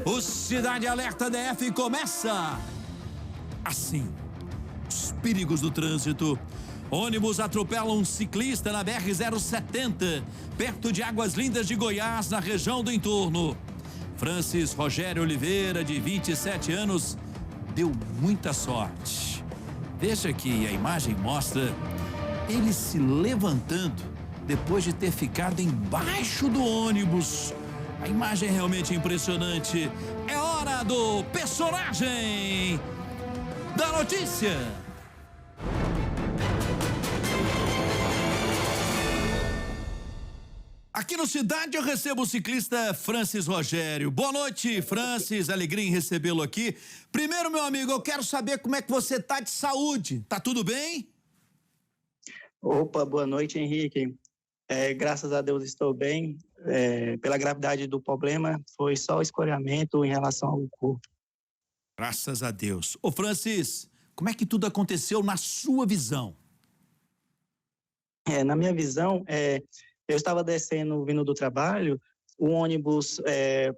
O Cidade Alerta DF começa assim. Os perigos do trânsito. Ônibus atropela um ciclista na BR-070, perto de Águas Lindas de Goiás, na região do entorno. Francis Rogério Oliveira, de 27 anos, deu muita sorte. Veja que a imagem mostra ele se levantando depois de ter ficado embaixo do ônibus. A imagem é realmente impressionante. É hora do personagem da notícia. Aqui no Cidade eu recebo o ciclista Francis Rogério. Boa noite, Francis. Alegria em recebê-lo aqui. Primeiro, meu amigo, eu quero saber como é que você tá de saúde. Tá tudo bem? Opa, boa noite, Henrique. Graças a Deus estou bem. Pela gravidade do problema, foi só escoramento em relação ao corpo. Graças a Deus. Ô, Francis, como é que tudo aconteceu na sua visão? Na minha visão, eu estava descendo, vindo do trabalho, o ônibus,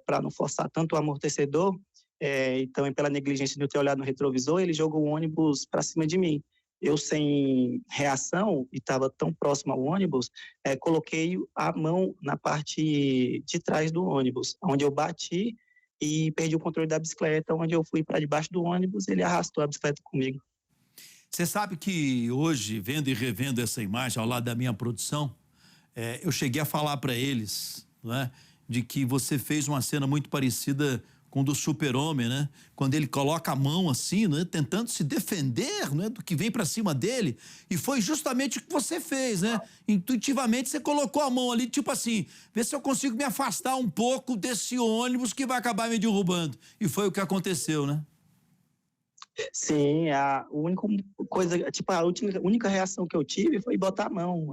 para não forçar tanto o amortecedor, e também pela negligência de eu ter olhado no retrovisor, ele jogou o ônibus para cima de mim. Eu, sem reação, e estava tão próximo ao ônibus, coloquei a mão na parte de trás do ônibus, onde eu bati e perdi o controle da bicicleta, onde eu fui para debaixo do ônibus, ele arrastou a bicicleta comigo. Você sabe que hoje, vendo e revendo essa imagem ao lado da minha produção, eu cheguei a falar para eles, não é, de que você fez uma cena muito parecida com o do Super-Homem, né? Quando ele coloca a mão assim, né? Tentando se defender, né? Do que vem para cima dele. E foi justamente o que você fez, né? Intuitivamente você colocou a mão ali, tipo assim, vê se eu consigo me afastar um pouco desse ônibus que vai acabar me derrubando. E foi o que aconteceu, né? Sim, a única coisa, tipo, a única reação que eu tive foi botar a mão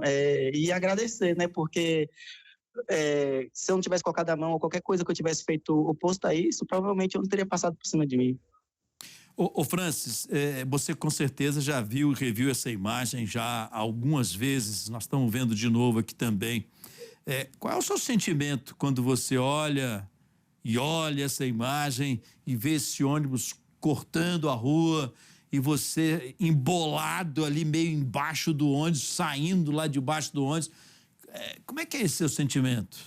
e agradecer, né? Porque se eu não tivesse colocado a mão ou qualquer coisa que eu tivesse feito oposto a isso, provavelmente eu não teria passado por cima de mim. Ô Francis, você com certeza já viu e reviu essa imagem já algumas vezes, nós estamos vendo de novo aqui também. Qual é o seu sentimento quando você olha essa imagem e vê esse ônibus cortando a rua e você embolado ali meio embaixo do ônibus, saindo lá debaixo do ônibus? Como é que é esse seu sentimento?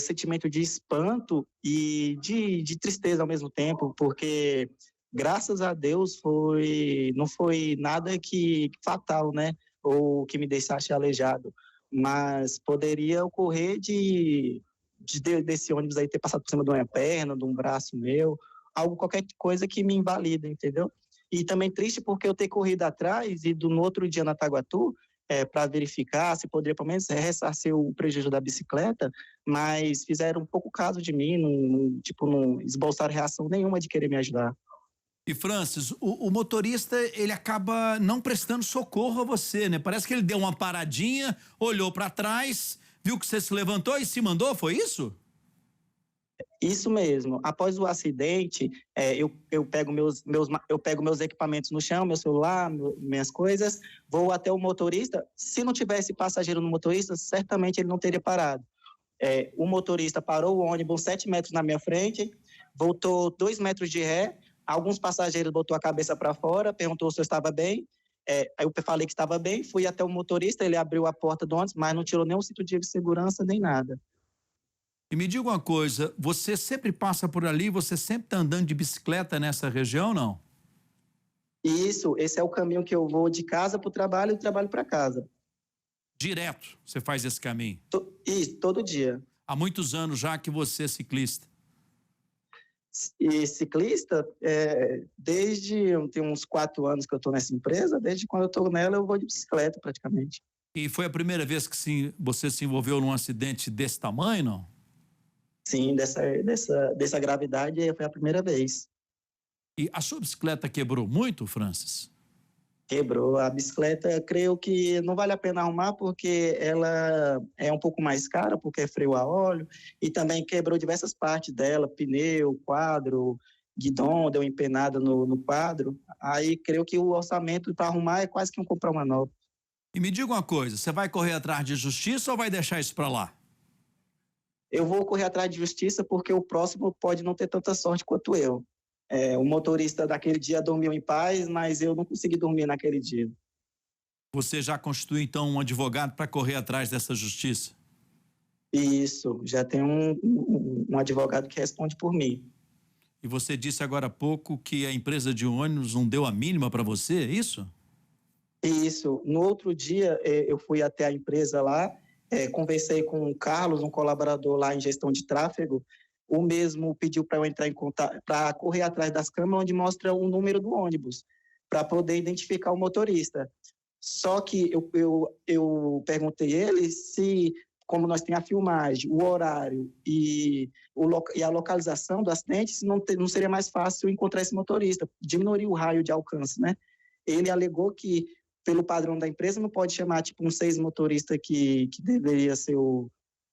Sentimento de espanto e de tristeza ao mesmo tempo, porque graças a Deus não foi nada que fatal, né? Ou que me deixasse aleijado, mas poderia ocorrer desse ônibus aí ter passado por cima de uma perna, de um braço meu, qualquer coisa que me invalida, entendeu? E também triste porque eu ter corrido atrás e no outro dia na Taguatu, para verificar se poderia, pelo menos, ressarcir o prejuízo da bicicleta, mas fizeram um pouco caso de mim, não esboçaram reação nenhuma de querer me ajudar. E, Francis, o motorista, ele acaba não prestando socorro a você, né? Parece que ele deu uma paradinha, olhou para trás, viu que você se levantou e se mandou, foi isso? Isso mesmo. Após o acidente, eu pego meus equipamentos no chão, meu celular, minhas coisas, vou até o motorista. Se não tivesse passageiro no motorista, certamente ele não teria parado. O motorista parou o ônibus 7 metros na minha frente, voltou 2 metros de ré, alguns passageiros botou a cabeça para fora, perguntou se eu estava bem. Aí eu falei que estava bem, fui até o motorista, ele abriu a porta do ônibus, mas não tirou nenhum cinto de segurança, nem nada. E me diga uma coisa, você sempre passa por ali, você sempre está andando de bicicleta nessa região, não? Isso, esse é o caminho que eu vou de casa para o trabalho e do trabalho para casa. Direto você faz esse caminho? Isso, todo dia. Há muitos anos já que você é ciclista? E ciclista, tem uns 4 anos que eu estou nessa empresa, desde quando eu estou nela eu vou de bicicleta praticamente. E foi a primeira vez que você se envolveu num acidente desse tamanho, não? Sim, dessa gravidade foi a primeira vez. E a sua bicicleta quebrou muito, Francis? Quebrou. A bicicleta, creio que não vale a pena arrumar porque ela é um pouco mais cara, porque é freio a óleo, e também quebrou diversas partes dela, pneu, quadro, guidão, deu empenada no quadro. Aí creio que o orçamento para arrumar é quase que comprar uma nova. E me diga uma coisa, você vai correr atrás de justiça ou vai deixar isso para lá? eu vou correr atrás de justiça porque o próximo pode não ter tanta sorte quanto eu. O motorista daquele dia dormiu em paz, mas eu não consegui dormir naquele dia. Você já constituiu, então, um advogado para correr atrás dessa justiça? Isso, já tem um advogado que responde por mim. E você disse agora há pouco que a empresa de ônibus não deu a mínima para você, é isso? Isso. No outro dia, eu fui até a empresa lá, conversei com o Carlos, um colaborador lá em gestão de tráfego. O mesmo pediu para eu entrar em contato, para correr atrás das câmeras onde mostra o número do ônibus, para poder identificar o motorista. Só que eu perguntei a ele se, como nós temos a filmagem, o horário e a localização do acidente, se não seria mais fácil encontrar esse motorista, diminuir o raio de alcance, né? Ele alegou que, pelo padrão da empresa, não pode chamar tipo um 6 motorista que deveria ser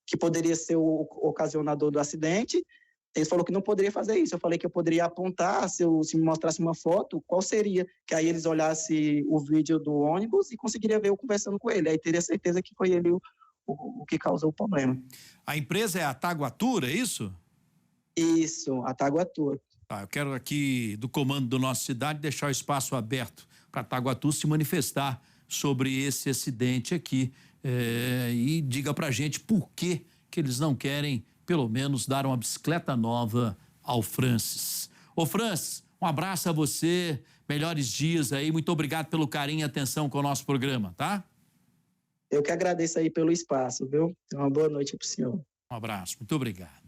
que poderia ser o ocasionador do acidente. Ele falou que não poderia fazer isso. Eu falei que eu poderia apontar, se me mostrasse uma foto, qual seria, que aí eles olhassem o vídeo do ônibus e conseguiriam ver eu conversando com ele. Aí teria certeza que foi ele o que causou o problema. A empresa é a Taguatura, é isso? Isso, a Taguatura. Eu quero aqui, do comando do Nossa Cidade, deixar o espaço aberto para a Taguatur se manifestar sobre esse acidente aqui e diga para a gente por que eles não querem, pelo menos, dar uma bicicleta nova ao Francis. Ô, Francis, um abraço a você, melhores dias aí, muito obrigado pelo carinho e atenção com o nosso programa, tá? Eu que agradeço aí pelo espaço, viu? Uma boa noite para o senhor. Um abraço, muito obrigado.